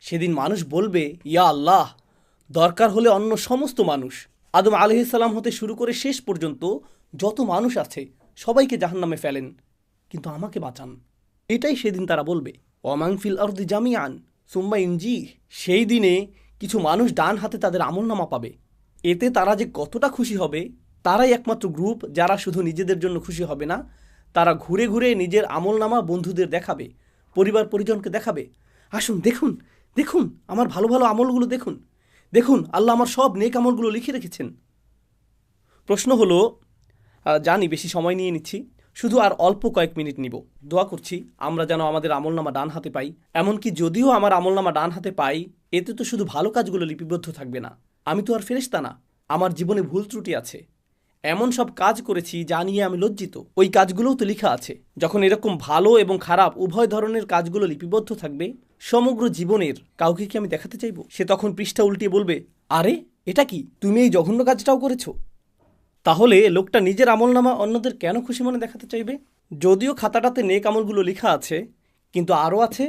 সেদিন মানুষ বলবে, ইয়া আল্লাহ, দরকার হলে অন্য সমস্ত মানুষ, আদম আলাইহিস সালাম হতে শুরু করে শেষ পর্যন্ত যত মানুষ আছে সবাইকে জাহান্নামে ফেলেন, কিন্তু আমাকে বাঁচান। এটাই সেদিন তারা বলবে, ওমান ফিল আরদি জামিআন সুম্মা ইনজিহ। সেই দিনে কিছু মানুষ ডান হাতে তাদের আমলনামা পাবে। এতে তারা যে কতটা খুশি হবে, তারাই একমাত্র গ্রুপ যারা শুধু নিজেদের জন্য খুশি হবে না, তারা ঘুরে ঘুরে নিজের আমলনামা বন্ধুদের দেখাবে, পরিবার পরিজনকে দেখাবে। আসুন দেখুন, দেখুন আমার ভালো ভালো আমলগুলো দেখুন, দেখুন আল্লাহ আমার সব নেক আমলগুলো লিখে রেখেছেন। প্রশ্ন হলো, জানি বেশি সময় নিয়ে নিচ্ছি, শুধু আর অল্প কয়েক মিনিট নিব। দোয়া করছি আমরা যেন আমাদের আমলনামা ডান হাতে পাই। এমনকি যদিও আমার আমলনামা ডান হাতে পাই, এতে তো শুধু ভালো কাজগুলো লিপিবদ্ধ থাকবে না। আমি তো আর ফেরেশতা না, আমার জীবনে ভুল ত্রুটি আছে, এমন সব কাজ করেছি যা নিয়ে আমি লজ্জিত, ওই কাজগুলোও তো লেখা আছে। যখন এরকম ভালো এবং খারাপ উভয় ধরনের কাজগুলো লিপিবদ্ধ থাকবে সমগ্র জীবনের, কাউকে কি আমি দেখাতে চাইব? সে তখন পৃষ্ঠা উল্টিয়ে বলবে, আরে এটা কি, তুমি এই জঘন্য কাজটাও করেছো? তাহলে লোকটা নিজের আমলনামা অন্যদের কেন খুশি মনে দেখাতে চাইবে? যদিও খাতাটাতে নেক আমলগুলো লেখা আছে, কিন্তু আরও আছে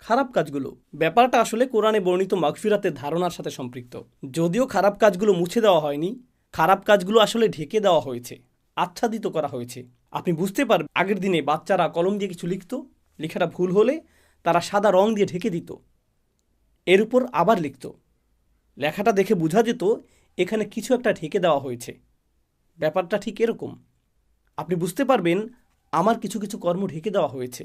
খারাপ কাজগুলো। ব্যাপারটা আসলে কোরআনে বর্ণিত মাগফিরাতের ধারণার সাথে সম্পৃক্ত। যদিও খারাপ কাজগুলো মুছে দেওয়া হয়নি, খারাপ কাজগুলো আসলে ঢেকে দেওয়া হয়েছে, আচ্ছাদিত করা হয়েছে। আপনি বুঝতে পারবেন, আগের দিনে বাচ্চারা কলম দিয়ে কিছু লিখত, লেখাটা ভুল হলে তারা সাদা রং দিয়ে ঢেকে দিত, এর উপর আবার লিখত। লেখাটা দেখে বোঝা যেত এখানে কিছু একটা ঢেকে দেওয়া হয়েছে। ব্যাপারটা ঠিক এরকম। আপনি বুঝতে পারবেন আমার কিছু কিছু কর্ম ঢেকে দেওয়া হয়েছে।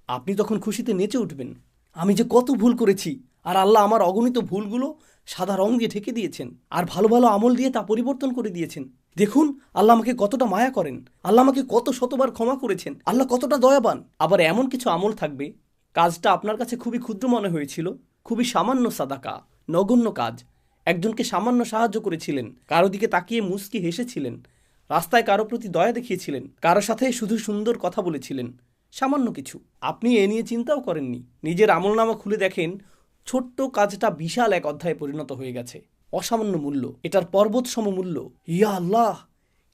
আপনি তখন খুশিতে নেচে উঠবেন, আমি যে কত ভুল করেছি, আর আল্লাহ আমার অগণিত ভুলগুলো সাদা রং দিয়ে ঢেকে দিয়েছেন, আর ভালো ভালো আমল দিয়ে তা পরিবর্তন করে দিয়েছেন। দেখুন আল্লাহ আমাকে কতটা মায়া করেন, আল্লাহ আমাকে কত শতবার ক্ষমা করেছেন, আল্লাহ কতটা দয়াবান। আবার এমন কিছু আমল থাকবে, কাজটা আপনার কাছে খুবই ক্ষুদ্র মনে হয়েছিল, খুবই সামান্য সাদাকা, নগণ্য কাজ। একজনকে সামান্য সাহায্য করেছিলেন, কারো দিকে তাকিয়ে মুচকি হেসেছিলেন, রাস্তায় কারো প্রতি দয়া দেখিয়েছিলেন, কারো সাথে শুধু সুন্দর কথা বলেছিলেন, সামান্য কিছু। আপনি এ নিয়ে চিন্তাও করেননি। নিজের আমলনামা খুলে দেখেন ছোট্ট কাজটা বিশাল এক অধ্যায়ে পরিণত হয়ে গেছে। অসামান্য মূল্য, এটার পর্বত সম মূল্য। ইয়া আল্লাহ,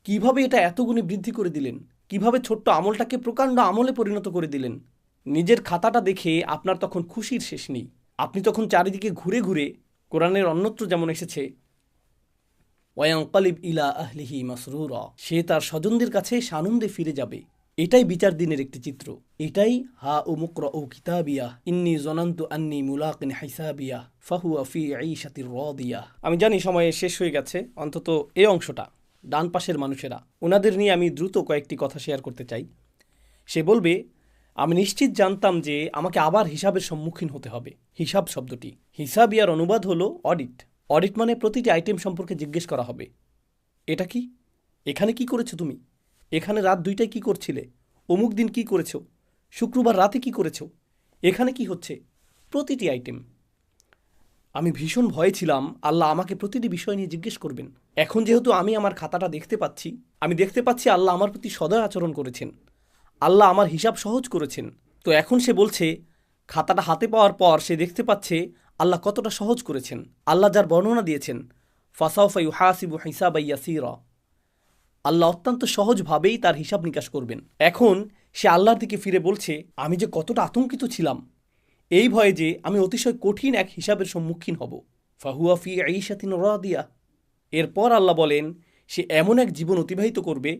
কিভাবে এটা এত গুণে বৃদ্ধি করে দিলেন, কিভাবে ছোট্ট আমলটাকে প্রকাণ্ড আমলে পরিণত করে দিলেন। নিজের খাতাটা দেখে আপনার তখন খুশির শেষ নেই। আপনি তখন চারিদিকে ঘুরে ঘুরে, কোরআনের অন্যত্র যেমন এসেছে, ওয়ায়ানকালিব ইলা আহলিহি মাসরুরা, সে তার স্বজনদের কাছে সানন্দে ফিরে যাবে। এটাই বিচার দিনের একটি চিত্র। এটাই হা ও মুকরা ও কিতাবিয়া ইন্নি জনান্তু আন্নি মুলাকিন হিসাবিয়া ফাহুয়া ফি ঈশাতির রাদিয়া। আমি জানি সময় শেষ হয়ে গেছে, অন্তত এই অংশটা। ডান পাশের মানুষেরা, ওনাদের নিয়ে আমি দ্রুত কয়েকটি কথা শেয়ার করতে চাই। সে বলবে, আমি নিশ্চিত জানতাম যে আমাকে আবার হিসাবের সম্মুখীন হতে হবে। হিসাব শব্দটি, হিসাবিয়ার অনুবাদ হলো অডিট। অডিট মানে প্রতিটি আইটেম সম্পর্কে জিজ্ঞেস করা হবে। এটা কি? এখানে কি করেছো তুমি? এখানে রাত 2টায় কি করছিলে? অমুক দিন কি করেছো? শুক্রবার রাতে কি করেছো? এখানে কি হচ্ছে? প্রতিটি আইটেম। আমি ভীষণ ভয়ে ছিলাম আল্লাহ আমাকে প্রতিটি বিষয় নিয়ে জিজ্ঞেস করবেন। এখন যেহেতু আমি আমার খাতাটা দেখতে পাচ্ছি, আমি দেখতে পাচ্ছি আল্লাহ আমার প্রতি সদয় আচরণ করেছেন, আল্লাহ আমার হিসাব সহজ করেছেন। তো এখন সে বলছে, খাতাটা হাতে পাওয়ার পর সে দেখতে পাচ্ছে আল্লাহ কতটা সহজ করেছেন। আল্লাহ যার বর্ণনা দিয়েছেন, ফাসাউফা ইউহাসিবু হিসাবান ইয়াসীরা, আল্লাহ অত্যন্ত সহজভাবেই তার হিসাব নিকাশ করবেন। এখন সে আল্লাহর দিকে ফিরে বলছে, আমি যে কতটা আতঙ্কিত ছিলাম এই ভয়ে যে আমি অতিশয় কঠিন এক হিসাবের সম্মুখীন হব। ফাহুয়া ফি ঈশাতিন রাদিয়া। এরপর আল্লাহ বলেন, সে এমন এক জীবন অতিবাহিত করবে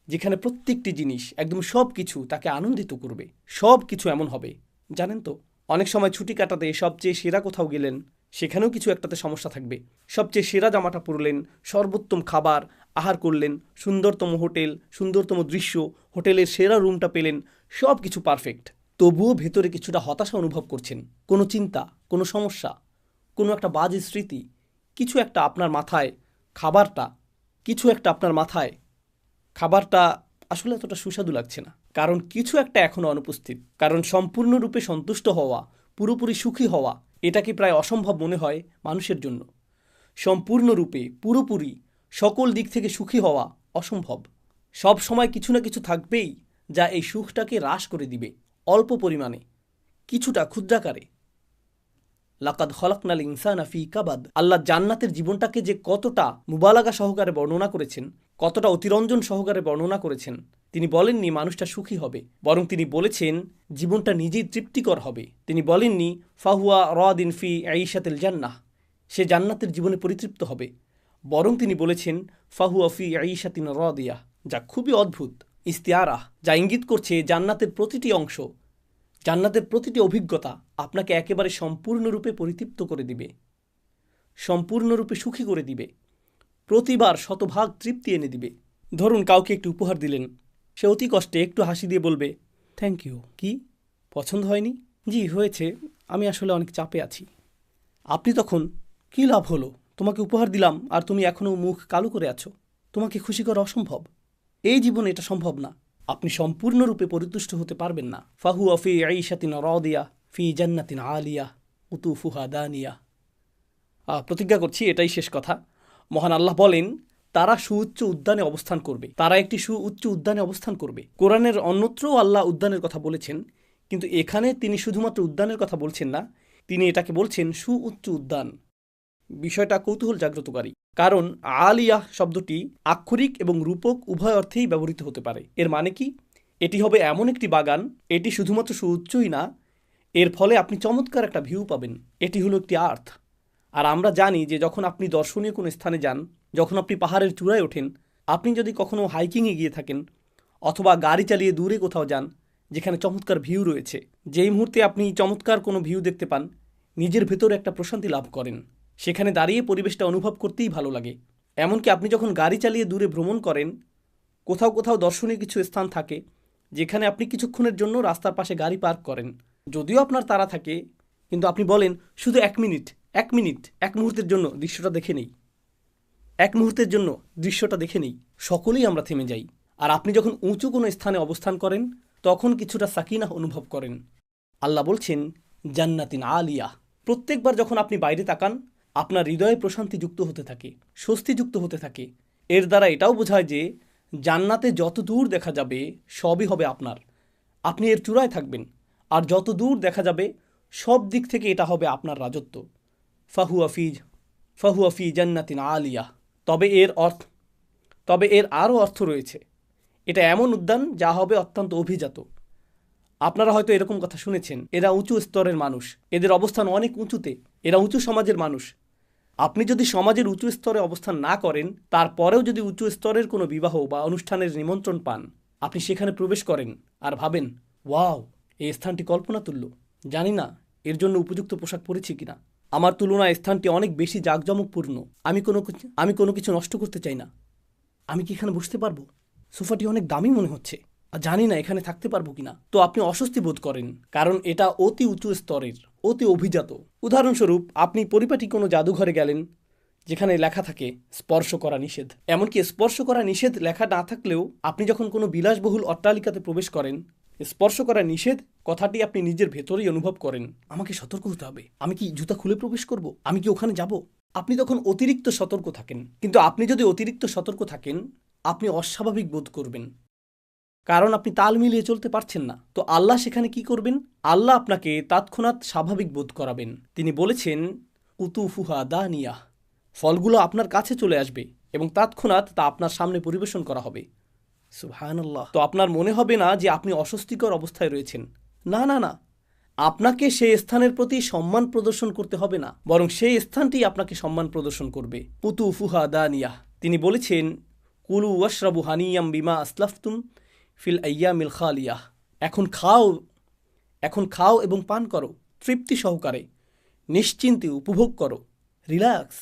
যেখানে প্রত্যেকটি জিনিস, একদম সব কিছু তাকে আনন্দিত করবে। সব কিছু এমন হবে, জানেন তো, অনেক সময় ছুটি কাটাতে সবচেয়ে সেরা কোথাও গেলেন, সেখানেও কিছু একটাতে সমস্যা থাকবে। সবচেয়ে সেরা জামাটা পরলেন, সর্বোত্তম খাবার আহার করলেন, সুন্দরতম হোটেল, সুন্দরতম দৃশ্য, হোটেলের সেরা রুমটা পেলেন, সব কিছু পারফেক্ট। তবুও ভেতরে কিছুটা হতাশা অনুভব করছেন। কোনো চিন্তা, কোনো সমস্যা, কোনো একটা বাজে স্মৃতি, কিছু একটা আপনার মাথায়, খাবারটা আসলে এতটা সুস্বাদু লাগছে না। কারণ কিছু একটা এখনও অনুপস্থিত। কারণ সম্পূর্ণরূপে সন্তুষ্ট হওয়া, পুরোপুরি সুখী হওয়া, এটাকে প্রায় অসম্ভব মনে হয় মানুষের জন্য। সম্পূর্ণরূপে, পুরোপুরি, সকল দিক থেকে সুখী হওয়া অসম্ভব। সব সময় কিছু না কিছু থাকবেই যা এই সুখটাকে হ্রাস করে দিবে, অল্প পরিমাণে, কিছুটা ক্ষুদ্রাকারে। লাকাদ খলাকনাল ইনসানা ফি কাবাদ। আল্লাহ জান্নাতের জীবনটাকে যে কতটা মুবালাগা সহকারে বর্ণনা করেছেন, কতটা অতিরঞ্জন সহকারে বর্ণনা করেছেন। তিনি বলেননি মানুষটা সুখী হবে, বরং তিনি বলেছেন জীবনটা নিজেই তৃপ্তিকর হবে। তিনি বলেননি ফাহুয়া রাদিন ফি ঈশাতিল জান্নাহ, সে জান্নাতের জীবনে পরিতৃপ্ত হবে, বরং তিনি বলেছেন ফাহুয়া ফি ঈশাতিন রাদিয়াহ, যা খুবই অদ্ভুত ইস্তিআরাহ, যা ইঙ্গিত করছে জান্নাতের প্রতিটি অংশ, জান্নাতের প্রতিটি অভিজ্ঞতা আপনাকে একেবারে সম্পূর্ণরূপে পরিতৃপ্ত করে দিবে, সম্পূর্ণরূপে সুখী করে দিবে, প্রতিবার শতভাগ তৃপ্তি এনে দিবে। ধরুন কাউকে একটু উপহার দিলেন, সে অতি কষ্টে একটু হাসি দিয়ে বলবে থ্যাংক ইউ। কি, পছন্দ হয়নি? জি হয়েছে, আমি আসলে অনেক চাপে আছি। আপনি তখন, কী লাভ হলো, তোমাকে উপহার দিলাম আর তুমি এখনও মুখ কালো করে আছো, তোমাকে খুশি করা অসম্ভব, এই জীবনে এটা সম্ভব না। আপনি সম্পূর্ণরূপে পরিতুষ্ট হতে পারবেন না। ফাহুয়া ফি ঈশাতিন রাদিয়া ফি জান্নাতিন আলিয়া কুতুফুহা দানিয়া। প্রতিজ্ঞা করছি এটাই শেষ কথা। মহান আল্লাহ বলেন, তারা সুউচ্চ উদ্যানে অবস্থান করবে, তারা একটি সুউচ্চ উদ্যানে অবস্থান করবে। কোরআনের অন্যত্রও আল্লাহ উদ্যানের কথা বলেছেন, কিন্তু এখানে তিনি শুধুমাত্র উদ্যানের কথা বলছেন না, তিনি এটাকে বলছেন সুউচ্চ উদ্যান। বিষয়টা কৌতূহল জাগ্রতকারী, কারণ আলিয়াহ শব্দটি আক্ষরিক এবং রূপক উভয় অর্থেই ব্যবহৃত হতে পারে। এর মানে কি? এটি হবে এমন একটি বাগান, এটি শুধুমাত্র সুউচ্চই না, এর ফলে আপনি চমৎকার একটা ভিউ পাবেন। এটি হলো একটি আর্থ। আর আমরা জানি যে যখন আপনি দর্শনীয় কোনো স্থানে যান, যখন আপনি পাহাড়ের চূড়ায় ওঠেন, আপনি যদি কখনো হাইকিংয়ে গিয়ে থাকেন অথবা গাড়ি চালিয়ে দূরে কোথাও যান যেখানে চমৎকার ভিউ রয়েছে, যেই মুহূর্তে আপনি চমৎকার কোনো ভিউ দেখতে পান, নিজের ভেতরে একটা প্রশান্তি লাভ করেন। সেখানে দাঁড়িয়ে পরিবেশটা অনুভব করতেই ভালো লাগে। এমনকি আপনি যখন গাড়ি চালিয়ে দূরে ভ্রমণ করেন, কোথাও কোথাও দর্শনীয় কিছু স্থান থাকে যেখানে আপনি কিছুক্ষণের জন্য রাস্তার পাশে গাড়ি পার্ক করেন। যদিও আপনার তাড়া থাকে, কিন্তু আপনি বলেন শুধু এক মিনিট, এক মুহূর্তের জন্য দৃশ্যটা দেখে নেই, এক মুহূর্তের জন্য দৃশ্যটা দেখে নেই। সকলেই আমরা থেমে যাই। আর আপনি যখন উঁচু কোনো স্থানে অবস্থান করেন, তখন কিছুটা সাকিনাহ অনুভব করেন। আল্লাহ বলছেন জান্নাতিন আলিয়া। প্রত্যেকবার যখন আপনি বাইরে তাকান, আপনার হৃদয়ে প্রশান্তি যুক্ত হতে থাকে, স্বস্তি যুক্ত হতে থাকে। এর দ্বারা এটাও বোঝায় যে জান্নাতে যত দূর দেখা যাবে সবই হবে আপনার, আপনি এর চূড়ায় থাকবেন। আর যত দূর দেখা যাবে সব দিক থেকে এটা হবে আপনার রাজত্ব। ফাহুয়া ফি জান্নাতিন আলিয়া। তবে এর আরও অর্থ রয়েছে। এটা এমন উদ্যান যা হবে অত্যন্ত অভিজাত। আপনারা হয়তো এরকম কথা শুনেছেন, এরা উঁচু স্তরের মানুষ, এদের অবস্থান অনেক উঁচুতে, এরা উঁচু সমাজের মানুষ। আপনি যদি সমাজের উঁচু স্তরে অবস্থান না করেন, তারপরেও যদি উঁচু স্তরের কোনো বিবাহ বা অনুষ্ঠানের নিমন্ত্রণ পান, আপনি সেখানে প্রবেশ করেন আর ভাবেন, ওয়াও, এই স্থানটি কল্পনাতুল্য, জানি না এর জন্য উপযুক্ত পোশাক পরেছি কিনা। আমার তুলনায় স্থানটি অনেক বেশি জাঁকজমকপূর্ণ। আমি কোনো কিছু নষ্ট করতে চাই না। আমি কি এখানে বসতে পারবো? সোফাটি অনেক দামি মনে হচ্ছে, আর জানি না এখানে থাকতে পারবো কিনা। তো আপনি অস্বস্তি বোধ করেন, কারণ এটা অতি উঁচু স্তরের, অতি অভিজাত। উদাহরণস্বরূপ, আপনি পরিপাটি কোনো জাদুঘরে গেলেন যেখানে লেখা থাকে স্পর্শ করা নিষেধ। এমনকি স্পর্শ করা নিষেধ লেখা না থাকলেও আপনি যখন কোনো বিলাসবহুল অট্টালিকাতে প্রবেশ করেন, স্পর্শ করা নিষেধ কথাটি আপনি নিজের ভেতরেই অনুভব করেন। আমাকে সতর্ক হতে হবে। আমি কি জুতা খুলে প্রবেশ করব? আমি কি ওখানে যাব? আপনি তখন অতিরিক্ত সতর্ক থাকেন। কিন্তু আপনি যদি অতিরিক্ত সতর্ক থাকেন, আপনি অস্বাভাবিক বোধ করবেন, কারণ আপনি তাল মিলিয়ে চলতে পারছেন না। তো আল্লাহ সেখানে কি করবেন? আল্লাহ আপনাকে তৎক্ষণাৎ স্বাভাবিক বোধ করাবেন। তিনি বলেছেন, কুতুফুহা দানিয়াহ, ফলগুলো আপনার কাছে চলে আসবে এবং তৎক্ষণাৎ তা আপনার সামনে পরিবেশন করা হবে। সুবহানাল্লাহ। তো আপনার মনে হবে না যে আপনি অস্বস্তিকর অবস্থায় রয়েছেন। না না না, আপনাকে সেই স্থানের প্রতি সম্মান প্রদর্শন করতে হবে না, বরং সেই স্থানটি আপনাকে সম্মান প্রদর্শন করবে। কুতুফুহা দানিয়াহ। তিনি বলেছেন, কুলু ওয়াশরাবু হানিয়াম বিমা আসলাফতুম ফিল আইয়ামিল খালিয়াহ। এখন খাও এবং পান করো তৃপ্তি সহকারে, নিশ্চিন্তে উপভোগ করো, রিল্যাক্স।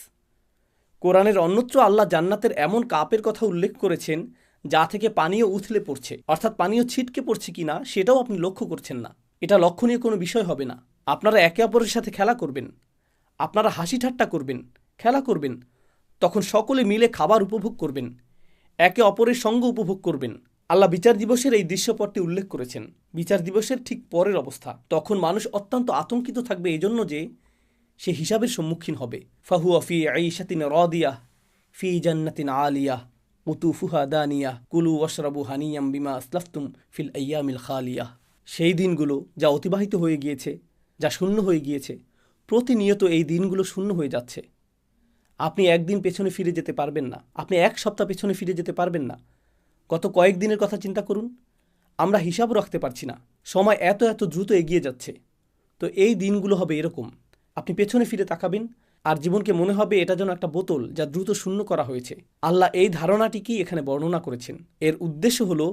কোরআনের অন্যত্র আল্লাহ জান্নাতের এমন কাপের কথা উল্লেখ করেছেন যা থেকে পানীয় উথলে পড়ছে, অর্থাৎ পানীয় ছিটকে পড়ছে কিনা সেটাও আপনি লক্ষ্য করছেন না। এটা লক্ষণীয় কোনো বিষয় হবে না। আপনারা একে অপরের সাথে খেলা করবেন, আপনারা হাসি ঠাট্টা করবেন, খেলা করবেন, তখন সকলে মিলে খাবার উপভোগ করবেন, একে অপরের সঙ্গ উপভোগ করবেন। আল্লাহ বিচার দিবসের এই দৃশ্যপটটি উল্লেখ করেছেন। বিচার দিবসের ঠিক পরের অবস্থা, তখন মানুষ অত্যন্ত আতঙ্কিত থাকবে এজন্য যে সে হিসাবের সম্মুখীন হবে। ফাহুয়া ফি আইশাতিন রাদিয়াহ ফি জান্নাতিন আলিয়াহ কুতুফুহা দানিয়াহ কুলু ওয়াশরাবু হানিয়াম বিমা আসলাফতুম ফিল আইয়ামিল খালিয়াহ। সেই দিনগুলো যা অতিবাহিত হয়ে গিয়েছে, যা শূন্য হয়ে গিয়েছে, প্রতিনিয়ত এই দিনগুলো শূন্য হয়ে যাচ্ছে। আপনি একদিন পেছনে ফিরে যেতে পারবেন না, আপনি এক সপ্তাহ পেছনে ফিরে যেতে পারবেন না। গত কয়েকদিনের কথা চিন্তা করুন। আমরা হিসাবও রাখতে পারছি না, সময় এত এত দ্রুত এগিয়ে যাচ্ছে। তো এই দিনগুলো হবে এরকম, আপনি পেছনে ফিরে তাকাবেন আর জীবনকে মনে হবে এটা যেন একটা বোতল যা দ্রুত শূন্য করা হয়েছে। আল্লাহ এই ধারণাটিকেই এখানে বর্ণনা করেছেন। এর উদ্দেশ্য হলো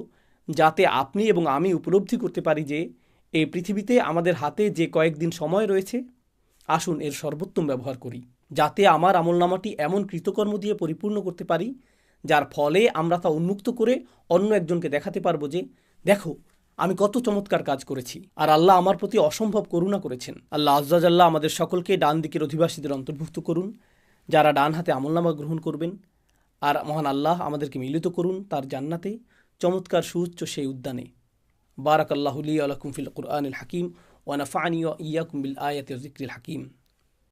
যাতে আপনি এবং আমি উপলব্ধি করতে পারি যে এই পৃথিবীতে আমাদের হাতে যে কয়েকদিন সময় রয়েছে, আসুন এর সর্বোত্তম ব্যবহার করি, যাতে আমার আমলনামাটি এমন কৃতকর্ম দিয়ে পরিপূর্ণ করতে পারি যার ফলে আমরা তা উন্মুক্ত করে অন্য একজনকে দেখাতে পারবো যে দেখো আমি কত চমৎকার কাজ করেছি, আর আল্লাহ আমার প্রতি অসম্ভব করুণা করেছেন। আল্লাহ আজ্জাজাল্লাহ আমাদের সকলকে ডান দিকের অধিবাসীদের অন্তর্ভুক্ত করুন, যারা ডান হাতে আমলনামা গ্রহণ করবেন। আর মহান আল্লাহ আমাদেরকে মিলিত করুন তার জান্নাতে, চমৎকার সুউচ্চ সেই উদ্যানে। বারাকাল্লাহু লি ওয়া লাকুম ফিল কুরআনিল হাকিম ওয়া নাফা'নি ওয়া ইয়্যাকুম বিল আয়াতির যিকরিল হাকিম।